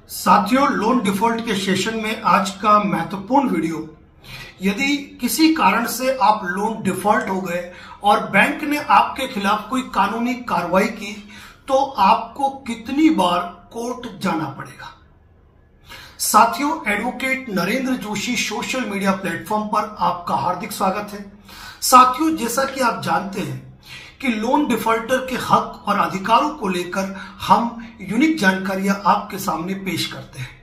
साथियों, loan default के session में आज का महत्वपूर्ण वीडियो, यदि किसी कारण से आप लोन डिफॉल्ट हो गए और बैंक ने आपके खिलाफ कोई कानूनी कार्रवाई की तो आपको कितनी बार कोर्ट जाना पड़ेगा। साथियों, advocate Narendra Joshi social media platform पर आपका हार्दिक स्वागत है। साथियों, जैसा कि आप जानते हैं कि लोन डिफॉल्टर के हक और अधिकारों को लेकर हम यूनिक जानकारियां आपके सामने पेश करते हैं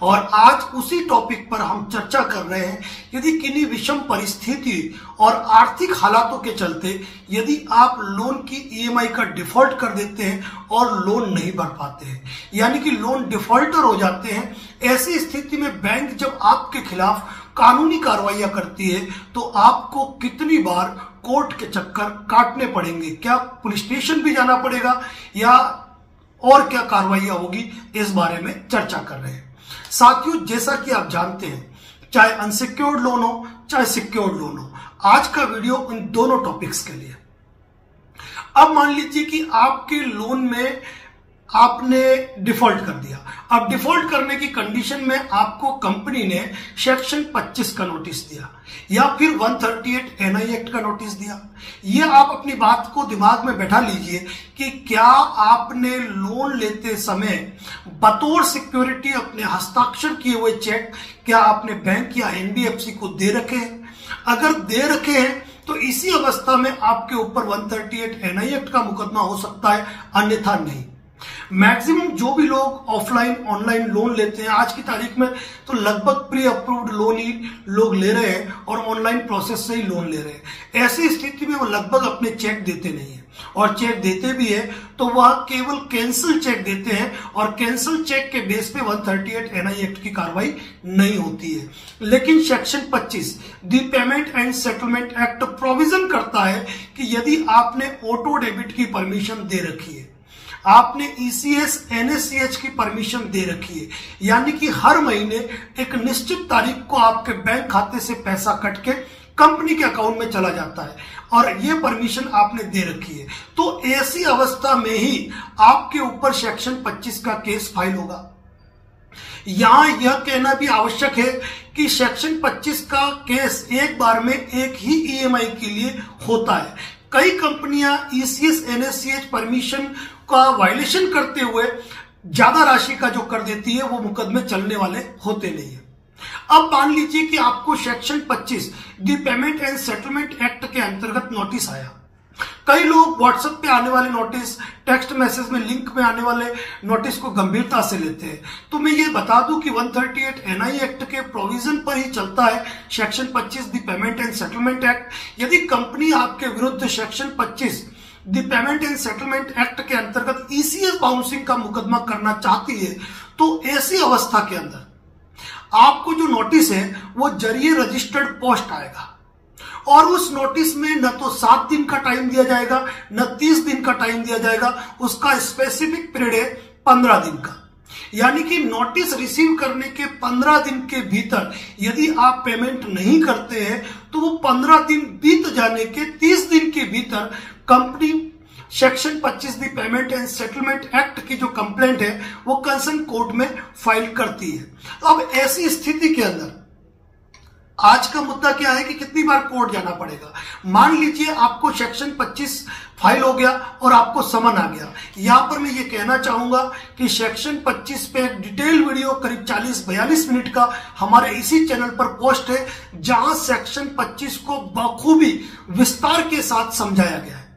और आज उसी टॉपिक पर हम चर्चा कर रहे हैं। यदि किन्हीं विषम परिस्थिति और आर्थिक हालातों के चलते यदि आप लोन की ईएमआई का डिफॉल्ट कर देते हैं और लोन नहीं भर पाते हैं, यानी कि लोन डिफॉल्टर हो जाते हैं, ऐसी स्थिति में बैंक जब आपके खिलाफ कानूनी कार्रवाइयां करती है तो आपको कितनी बार कोर्ट के चक्कर काटने पड़ेंगे। क्या पुलिस स्टेशन भी जाना पड़ेगा या और क्या कार्रवाइयां होगी, इस बारे में चर्चा कर रहे हैं। साथियों, जैसा कि आप जानते हैं, चाहे अनसिक्योर्ड लोन हो चाहे सिक्योर्ड लोन हो, आज का वीडियो इन दोनों टॉपिक्स के लिए। अब मान लीजिए कि आपके लोन में आपने डिफॉल्ट कर दिया। अब डिफॉल्ट करने की कंडीशन में आपको कंपनी ने सेक्शन 25 का नोटिस दिया या फिर 138 एनआई एक्ट का नोटिस दिया। ये आप अपनी बात को दिमाग में बैठा लीजिए कि क्या आपने लोन लेते समय बतौर सिक्योरिटी अपने हस्ताक्षर किए हुए चेक क्या आपने बैंक या एनबीएफसी को दे रखे हैं। अगर दे रखे हैं तो इसी अवस्था में आपके ऊपर 138 एनआई एक्ट का मुकदमा हो सकता है, अन्यथा नहीं। मैक्सिमम जो भी लोग ऑफलाइन ऑनलाइन लोन लेते हैं आज की तारीख में, तो लगभग प्री अप्रूव्ड लोन ही लोग ले रहे हैं और ऑनलाइन प्रोसेस से ही लोन ले रहे हैं। ऐसी स्थिति में वो लगभग अपने चेक देते नहीं है और चेक देते भी है तो वह केवल कैंसिल चेक देते हैं और कैंसिल चेक के बेस पे 138 एनआई एक्ट की कार्रवाई नहीं होती है। लेकिन section 25 the payment and settlement act provision करता है कि यदि आपने ऑटो डेबिट की परमिशन दे रखी है, आपने ईसीएस एनएससीएच की परमिशन दे रखी है, यानी कि हर महीने एक निश्चित तारीख को आपके बैंक खाते से पैसा कट के कंपनी के अकाउंट में चला जाता है और ये परमिशन आपने दे रखी है, तो ऐसी अवस्था में ही आपके ऊपर सेक्शन 25 का केस फाइल होगा। यहां यह कहना भी आवश्यक है कि सेक्शन 25 का केस एक बार में एक ही ईएमआई के लिए होता है। कई कंपनियां ईसीएस एनएससीएच परमिशन का वायलेशन करते हुए ज्यादा राशि का जो कर देती है वो मुकदमे चलने वाले होते नहीं है। अब मान लीजिए कि आपको section 25 the payment and settlement act के अंतर्गत नोटिस आया। कई लोग व्हाट्सएप पे आने वाले नोटिस, टेक्स्ट मैसेज में लिंक में आने वाले नोटिस को गंभीरता से लेते हैं। तो मैं ये बता दूं कि 138 एनआई एक्ट के प्रोविजन पर ही चलता है section 25 the payment and settlement act. यदि कंपनी आपके विरुद्ध section 25 the payment and settlement act के अंतर्गत ईसीएस बाउंसिंग का मुकदमा करना चाहती है तो ऐसी अवस्था के अंदर आपको जो नोटिस है वो जरिए रजिस्टर्ड पोस्ट आएगा और उस नोटिस में न तो 7 दिन का टाइम दिया जाएगा न 30 दिन का टाइम दिया जाएगा, उसका स्पेसिफिक पीरियड है 15 दिन का। यानी कि नोटिस रिसीव करने के 15 दिन के भीतर यदि आप पेमेंट नहीं करते हैं तो वो 15 दिन बीत जाने के 30 दिन के भीतर company section 25 the payment and settlement act की जो कंप्लेंट है वो कंसर्न कोर्ट में फाइल करती है। अब ऐसी स्थिति के अंदर आज का मुद्दा क्या है कि कितनी बार कोर्ट जाना पड़ेगा। मान लीजिए आपको सेक्शन 25 फाइल हो गया और आपको समन आ गया। यहां पर मैं ये कहना चाहूंगा कि सेक्शन 25 पे एक डिटेल वीडियो करीब 40-42 मिनट का हमारे इसी चैनल पर पोस्ट है, जहां सेक्शन 25 को बखूबी विस्तार के साथ समझाया गया है।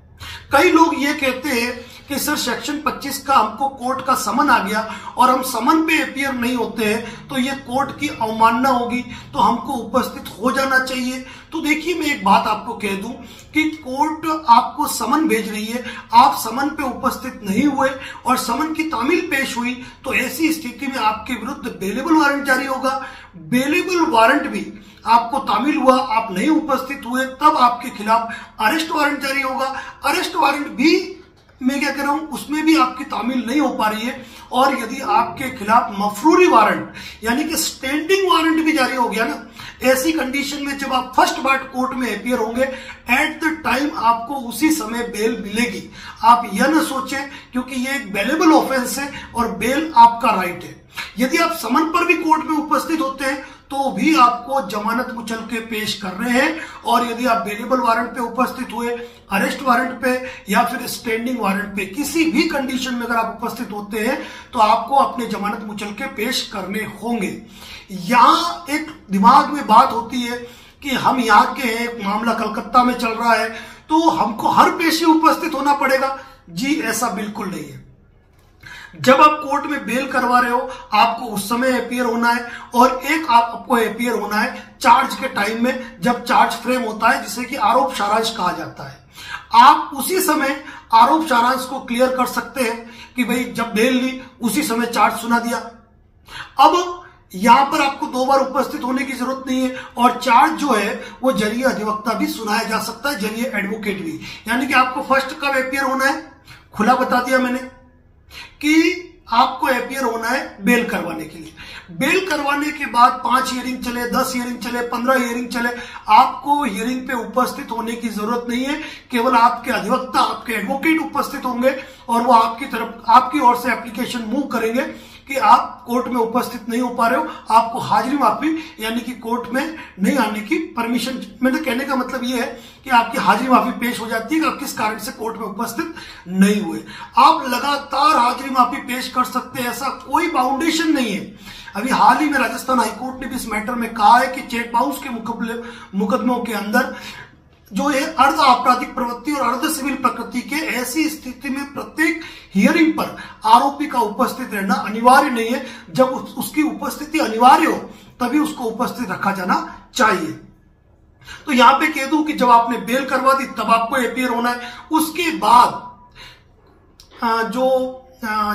कई लोग ये कहते हैं कि सर सेक्शन 25 का हमको कोर्ट का समन आ गया और हम समन पे अपीयर नहीं होते हैं तो ये कोर्ट की अवमानना होगी, तो हमको उपस्थित हो जाना चाहिए। तो देखिए, मैं एक बात आपको कह दूं कि कोर्ट आपको समन भेज रही है, आप समन पे उपस्थित नहीं हुए और समन की तामील पेश हुई तो ऐसी स्थिति में आपके विरुद्ध बेलेबल वारंट जारी होगा। बेलेबल वारंट भी आपको तामील हुआ, आप नहीं उपस्थित हुए, तब आपके खिलाफ अरेस्ट वारंट जारी होगा। अरेस्ट वारंट भी मैं क्या कह रहा हूं, उसमें भी आपकी तामील नहीं हो पा रही है और यदि आपके खिलाफ मफरूरी वारंट यानी कि स्टैंडिंग वारंट भी जारी हो गया ना, ऐसी कंडीशन में जब आप फर्स्ट बार कोर्ट में अपीयर होंगे, एट द टाइम आपको उसी समय बेल मिलेगी। आप यह न सोचें क्योंकि ये एक बेलेबल ऑफेंस है और बेल आपका राइट है। यदि आप समन पर भी कोर्ट में उपस्थित होते हैं तो भी आपको जमानत मुचल के पेश कर रहे हैं, और यदि आप बेलेबल वारंट पे उपस्थित हुए, अरेस्ट वारंट पे या फिर स्टैंडिंग वारंट पे, किसी भी कंडीशन में अगर आप उपस्थित होते हैं तो आपको अपने जमानत मुचल के पेश करने होंगे। यहां एक दिमाग में बात होती है कि हम यहाँ के हैं, मामला कलकत्ता में चल रहा है तो हमको हर पेशी उपस्थित होना पड़ेगा। जी ऐसा बिल्कुल नहीं है। जब आप कोर्ट में बेल करवा रहे हो आपको उस समय अपीयर होना है, और एक आपको अपीयर होना है चार्ज के टाइम में, जब चार्ज फ्रेम होता है जिसे कि आरोप सारांश कहा जाता है। आप उसी समय आरोप सारांश को क्लियर कर सकते हैं कि भाई जब बेल ली उसी समय चार्ज सुना दिया। अब यहां पर आपको 2 बार उपस्थित होने की जरूरत नहीं है, और चार्ज जो है वो जरिए अधिवक्ता भी सुनाया जा सकता है, जरिए एडवोकेट भी। यानी कि आपको फर्स्ट कब अपीयर होना है, खुला बता दिया मैंने कि आपको अपीयर होना है बेल करवाने के लिए। बेल करवाने के बाद 5 हियरिंग चले, 10 हियरिंग चले, 15 हियरिंग चले, आपको हियरिंग पे उपस्थित होने की जरूरत नहीं है। केवल आपके अधिवक्ता, आपके एडवोकेट उपस्थित होंगे और वो आपकी ओर से एप्लीकेशन मूव करेंगे कि आप कोर्ट में उपस्थित नहीं हो पा रहे हो, आपको हाजिरी माफी यानी कि कोर्ट में नहीं आने की परमिशन। मेरे कहने का मतलब यह है कि आपकी हाजिरी माफी पेश हो जाती है कि आप किस कारण से कोर्ट में उपस्थित नहीं हुए। आप लगातार हाजिरी माफी पेश कर सकते हैं, ऐसा कोई बाउंडेशन नहीं है। अभी हाल ही में राजस्थान हाईकोर्ट ने भी इस मैटर में कहा है कि चेक बाउंस के मुकदमों के अंदर जो है अर्ध आपराधिक प्रवृत्ति और अर्ध सिविल प्रकृति के, ऐसी स्थिति में प्रत्येक हियरिंग पर आरोपी का उपस्थित रहना अनिवार्य नहीं है। जब उसकी उपस्थिति अनिवार्य हो तभी उसको उपस्थित रखा जाना चाहिए। तो यहां पे कह दूं कि जब आपने बेल करवा दी तब आपको अपीयर होना है। उसके बाद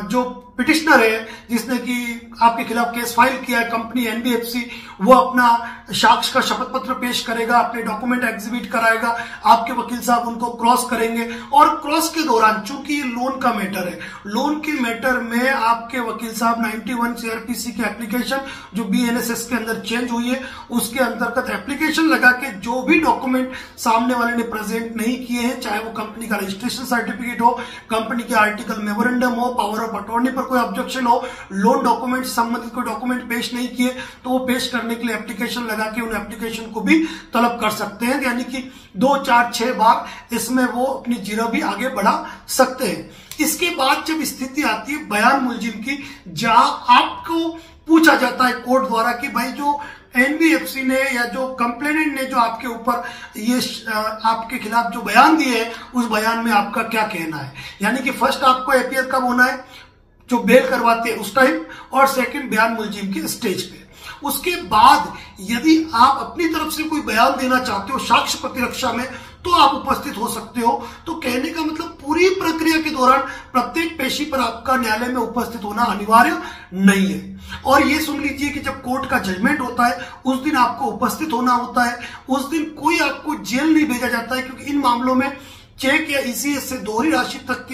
जो पिटिशनर है जिसने कि आपके खिलाफ केस फाइल किया है, कंपनी एनबीएफसी, वो अपना साक्ष्य का शपथ पत्र पेश करेगा, अपने डॉक्यूमेंट एग्जिबिट कराएगा, आपके वकील साहब उनको क्रॉस करेंगे, और क्रॉस के दौरान चूंकि ये लोन का मैटर है, लोन के मैटर में आपके वकील साहब 91 सीआरपीसी की एप्लीकेशन जो बीएनएसएस के अंदर चेंज हुई है उसके अंतर्गत एप्लीकेशन लगा के जो भी डॉक्यूमेंट सामने वाले ने प्रेजेंट नहीं किए हैं, चाहे वो कंपनी का रजिस्ट्रेशन सर्टिफिकेट हो, कंपनी के आर्टिकल मेमोरेंडम हो, पावर ऑफ अटॉर्नी पर कोई ऑब्जेक्शन हो, लोन डॉक्यूमेंट संबंधित कोई डॉक्यूमेंट पेश नहीं किए तो वो पेश करने के लिए एप्लीकेशन लगा के उन एप्लीकेशन को भी तलब कर सकते हैं। यानी कि 2, 4, 6 बार इसमें वो अपनी जीरा भी आगे बढ़ा सकते हैं। इसके बाद जब स्थिति आती है बयान मुलजिम की, जहां आपको पूछा जाता है कोर्ट द्वारा कि भाई जो एनबीएफसी ने या जो कंप्लेनेंट ने जो आपके ऊपर ये आपके खिलाफ जो बयान दिए हैं उस बयान में आपका क्या कहना है। यानी कि फर्स्ट आपको अपीयर कब होना है, जो बेल करवाते हैं उस टाइम, और सेकंड बयान मुलजिम के स्टेज पे। उसके बाद यदि आप अपनी तरफ से कोई बयान देना चाहते हो साक्ष्य प्रतिरक्षा में तो आप उपस्थित हो सकते हो। तो कहने का मतलब पूरी प्रक्रिया के दौरान प्रत्येक पेशी पर आपका न्यायालय में उपस्थित होना अनिवार्य नहीं है। और ये सुन लीजिए कि जब कोर्ट का जजमेंट होता है उस दिन आपको उपस्थित होना होता है। उस दिन कोई आपको जेल नहीं भेजा जाता है, क्योंकि इन मामलों में चेक या ईसीएस से दोहरी राशि तक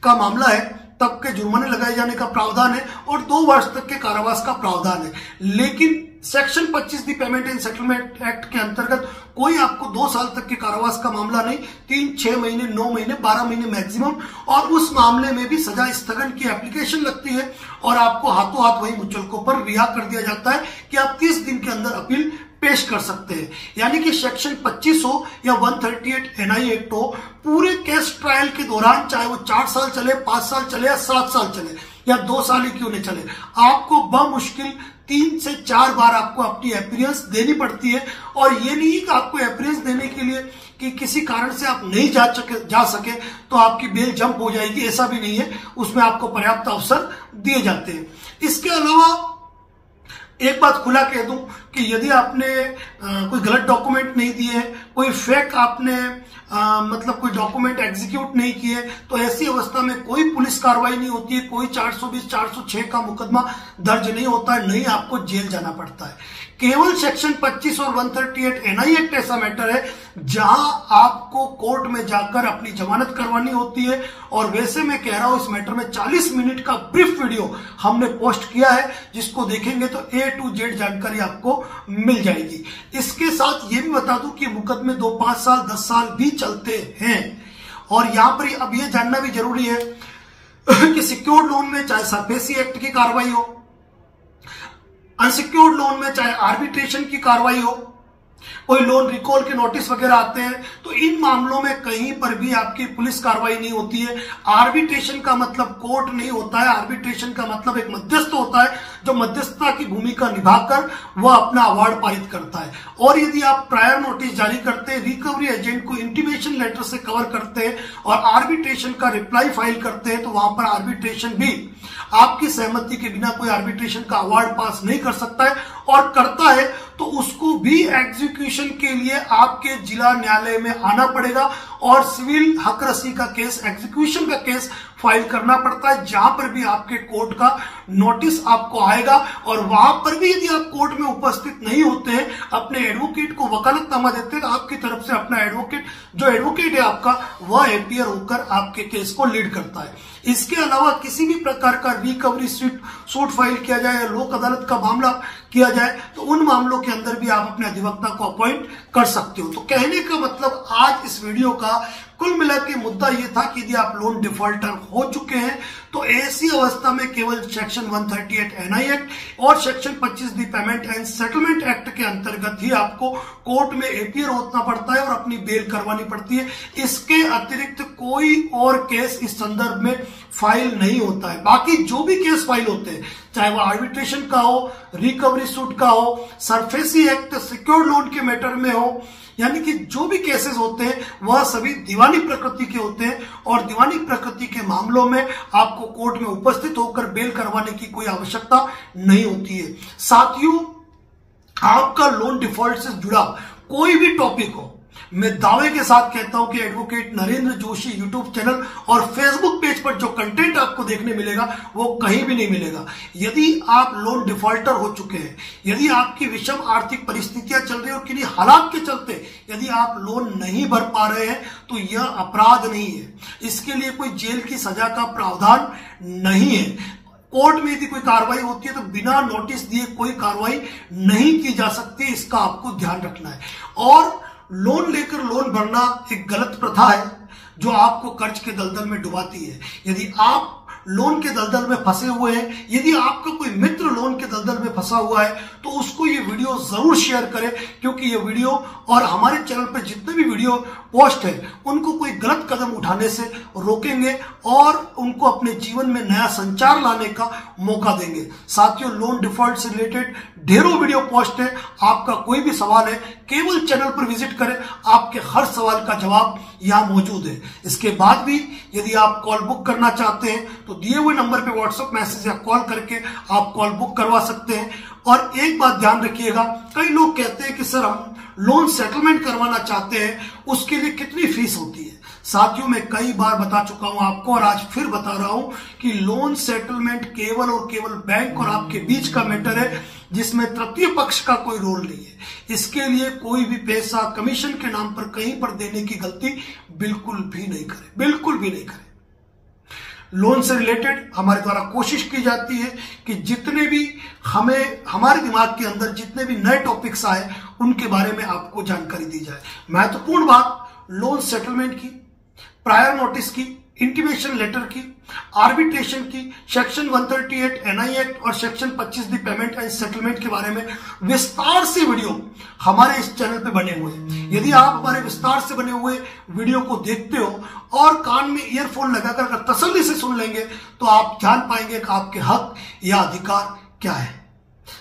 का मामला है, तब के जुर्माने लगाए जाने का प्रावधान है और 2 वर्ष तक के कारावास का प्रावधान है। लेकिन section 25 the payment and settlement act के अंतर्गत कोई आपको 2 साल तक के कारावास का मामला नहीं, 3, 6 महीने, 9 महीने, 12 महीने मैक्सिमम, और उस मामले में भी सजा स्थगन की एप्लीकेशन लगती है और आपको हाथों हाथ वही मुचलकों पर रिहा कर दिया जाता है कि आप 30 दिन के अंदर अपील पेश कर सकते हैं। यानी कि सेक्शन 25 हो या 138 एनआई एक्ट हो, पूरे केस ट्रायल के दौरान चाहे वो 4 साल चले, 5 साल चले या 7 साल चले या 2 साल ही क्यों नहीं चले, आपको बमुश्किल 3 से 4 बार आपको अपनी अपीयरेंस देनी पड़ती है। और ये नहीं कि आपको अपीयरेंस देने के लिए कि किसी कारण से आप नहीं जा सके तो आपकी बेल जंप हो जाएगी, ऐसा भी नहीं है। उसमें आपको पर्याप्त अवसर दिए जाते हैं। इसके अलावा एक बात खुला कह दूं कि यदि आपने कोई गलत डॉक्यूमेंट नहीं दिए, कोई फेक आपने मतलब कोई डॉक्यूमेंट एग्जीक्यूट नहीं किए, तो ऐसी अवस्था में कोई पुलिस कार्रवाई नहीं होती है, कोई 420, 406 का मुकदमा दर्ज नहीं होता है, नहीं आपको जेल जाना पड़ता है। केवल सेक्शन 25 और 138 एनआई एक्ट ऐसा मैटर है जहां आपको कोर्ट में जाकर अपनी जमानत करवानी होती है। और वैसे मैं कह रहा हूं इस मैटर में 40 मिनट का ब्रीफ वीडियो हमने पोस्ट किया है, जिसको देखेंगे तो A to Z जानकारी आपको मिल जाएगी। इसके साथ ये भी बता दूं कि मुकदमे 2, 5 साल, 10 साल भी चलते हैं। और यहां पर अब यह जानना भी जरूरी है कि सिक्योर्ड लोन में चाहे सरफेसी एक्ट की कार्रवाई हो, अनसिक्योर्ड लोन में चाहे आर्बिट्रेशन की कार्रवाई हो, कोई लोन रिकॉल के नोटिस वगैरह आते हैं, तो इन मामलों में कहीं पर भी आपकी पुलिस कार्रवाई नहीं होती है। आर्बिट्रेशन का मतलब कोर्ट नहीं होता है। आर्बिट्रेशन का मतलब एक मध्यस्थ होता है जो मध्यस्थता की भूमिका निभाकर वह अपना अवार्ड पारित करता है। और यदि आप प्रायर नोटिस जारी करते हैं, रिकवरी एजेंट को इंटीमेशन लेटर से कवर करते हैं और आर्बिट्रेशन का रिप्लाई फाइल करते हैं, तो वहां पर आर्बिट्रेशन भी आपकी सहमति के बिना कोई आर्बिट्रेशन का अवार्ड पास नहीं कर सकता है, और करता है तो उसको भी एग्जीक्यूशन के लिए आपके जिला न्यायालय में आना पड़ेगा और सिविल हक रसी का केस, एग्जीक्यूशन का केस फाइल करना पड़ता है, जहां पर भी आपके कोर्ट का नोटिस आपको आएगा। और वहां पर भी यदि आप कोर्ट में उपस्थित नहीं होते हैं, अपने एडवोकेट को वकालतनामा देते हैं, तो आपकी तरफ से अपना एडवोकेट, जो एडवोकेट है आपका, वह अपीयर होकर आपके केस को लीड करता है। इसके अलावा किसी भी प्रकार का रिकवरी सूट फाइल किया जाए या लोक अदालत का मामला किया जाए, तो उन मामलों के अंदर भी आप अपने अधिवक्ता को अपॉइंट कर सकते हो। तो कहने का मतलब आज इस वीडियो का कुल मिला के मुद्दा यह था कि यदि आप लोन डिफॉल्टर हो चुके हैं, तो ऐसी अवस्था में केवल सेक्शन 138 एनआई एक्ट और section 25 the payment and settlement act के अंतर्गत ही आपको कोर्ट में अपीयर होना पड़ता है और अपनी बेल करवानी पड़ती है। इसके अतिरिक्त कोई और केस इस संदर्भ में फाइल नहीं होता है। बाकी जो भी केस फाइल होते हैं, चाहे वो आर्बिट्रेशन का हो, रिकवरी सूट का हो, सरफेसी एक्ट, सिक्योर्ड लोन के मैटर में हो, यानी कि जो भी केसेस होते हैं वह सभी दीवानी प्रकृति के होते हैं, और दीवानी प्रकृति के मामलों में आपको कोर्ट में उपस्थित होकर बेल करवाने की कोई आवश्यकता नहीं होती है। साथियों, आपका लोन डिफॉल्ट से जुड़ा कोई भी टॉपिक हो, मैं दावे के साथ कहता हूं कि advocate Narendra Joshi YouTube channel और फेसबुक पेज पर जो कंटेंट आपको देखने मिलेगा वो कहीं भी नहीं मिलेगा। यदि आप लोन डिफॉल्टर हो चुके हैं, यदि आपकी विषम आर्थिक परिस्थितियां चल रही है और किन्हीं हालात के चलते यदि आप लोन नहीं भर पा रहे हैं, तो यह अपराध नहीं है। इसके लिए कोई जेल की सजा का प्रावधान नहीं है। कोर्ट में यदि कोई कार्रवाई होती है तो बिना नोटिस दिए कोई कार्रवाई नहीं की जा सकती, इसका आपको ध्यान रखना है। और लोन लेकर लोन भरना एक गलत प्रथा है जो आपको कर्ज के दलदल में डुबाती है। यदि आप लोन के दलदल में फंसे हुए हैं, यदि आपका कोई मित्र लोन के दलदल में फंसा हुआ है, तो उसको ये वीडियो जरूर शेयर करें, क्योंकि ये वीडियो और हमारे चैनल पर जितने भी वीडियो पोस्ट है उनको कोई गलत कदम उठाने से रोकेंगे और उनको अपने जीवन में नया संचार लाने का मौका देंगे। साथियों, लोन डिफॉल्ट से रिलेटेड ढेरों वीडियो पोस्ट है। आपका कोई भी सवाल है, केवल चैनल पर विजिट करें, आपके हर सवाल का जवाब यहां मौजूद है। इसके बाद भी यदि आप कॉल बुक करना चाहते हैं तो दिए हुए नंबर पे व्हाट्सएप मैसेज या कॉल करके आप कॉल बुक करवा सकते हैं। और एक बात ध्यान रखिएगा, कई लोग कहते हैं कि सर हम लोन सेटलमेंट करवाना चाहते हैं, उसके लिए कितनी फीस होती है। साथियों, मैं कई बार बता चुका हूं आपको और आज फिर बता रहा हूं कि लोन सेटलमेंट केवल और केवल बैंक और आपके बीच का मैटर है, जिसमें तृतीय पक्ष का कोई रोल नहीं है। इसके लिए कोई भी पैसा कमीशन के नाम पर कहीं पर देने की गलती बिल्कुल भी नहीं करें, बिल्कुल भी नहीं करें। लोन से रिलेटेड हमारे द्वारा कोशिश की जाती है कि जितने भी हमारे दिमाग के अंदर जितने भी नए टॉपिक्स आए उनके बारे में आपको जानकारी दी जाए। महत्वपूर्ण बात लोन सेटलमेंट की, प्रायर नोटिस की, इंटीमेशन लेटर की, आर्बिट्रेशन की, सेक्शन 138 एनआई एक्ट और section 25 the payment and settlement के बारे में विस्तार से वीडियो हमारे इस चैनल पे बने हुए हैं। यदि आप हमारे विस्तार से बने हुए वीडियो को देखते हो और कान में ईयरफोन लगाकर अगर तसल्ली से सुन लेंगे, तो आप जान पाएंगे कि आपके हक या अधिकार क्या है।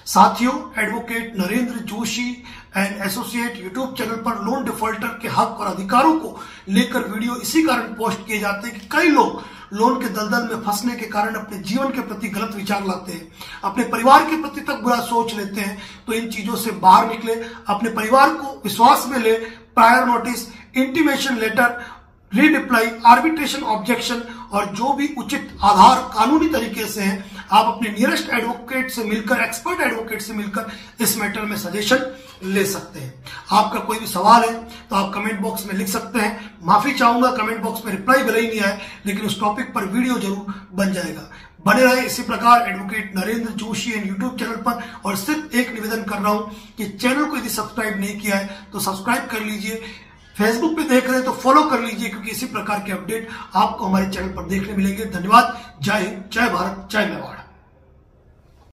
साथियों, advocate Narendra Joshi and associate YouTube channel पर लोन डिफॉल्टर के हक और अधिकारों को लेकर वीडियो इसी कारण पोस्ट किए जाते हैं कि कई लोग लोन के दलदल में फंसने के कारण अपने जीवन के प्रति गलत विचार लाते हैं, अपने परिवार के प्रति तक बुरा सोच लेते हैं। तो इन चीजों से बाहर निकले, अपने परिवार को विश्वास में ले, प्रायर नोटिस, इंटीमेशन लेटर, रीडिप्लाई, आर्बिट्रेशन ऑब्जेक्शन और जो भी उचित आधार कानूनी तरीके से हैं, आप अपने नियरेस्ट एडवोकेट से मिलकर, एक्सपर्ट एडवोकेट से मिलकर इस मैटर में सजेशन ले सकते हैं। आपका कोई भी सवाल है तो आप कमेंट बॉक्स में लिख सकते हैं। माफी चाहूंगा, कमेंट बॉक्स में रिप्लाई भले ही नहीं आए, लेकिन उस टॉपिक पर वीडियो जरूर बन जाएगा। बने रहे इसी प्रकार advocate Narendra Joshi and YouTube channel पर। और सिर्फ एक निवेदन कर रहा हूं कि चैनल को यदि सब्सक्राइब नहीं किया है तो सब्सक्राइब कर लीजिए। फेसबुक पे देख रहे हैं तो फॉलो कर लीजिए, क्योंकि इसी प्रकार के अपडेट आपको हमारे चैनल पर देखने मिलेंगे। धन्यवाद। जय हिंद, जय भारत, जय मेवाड़।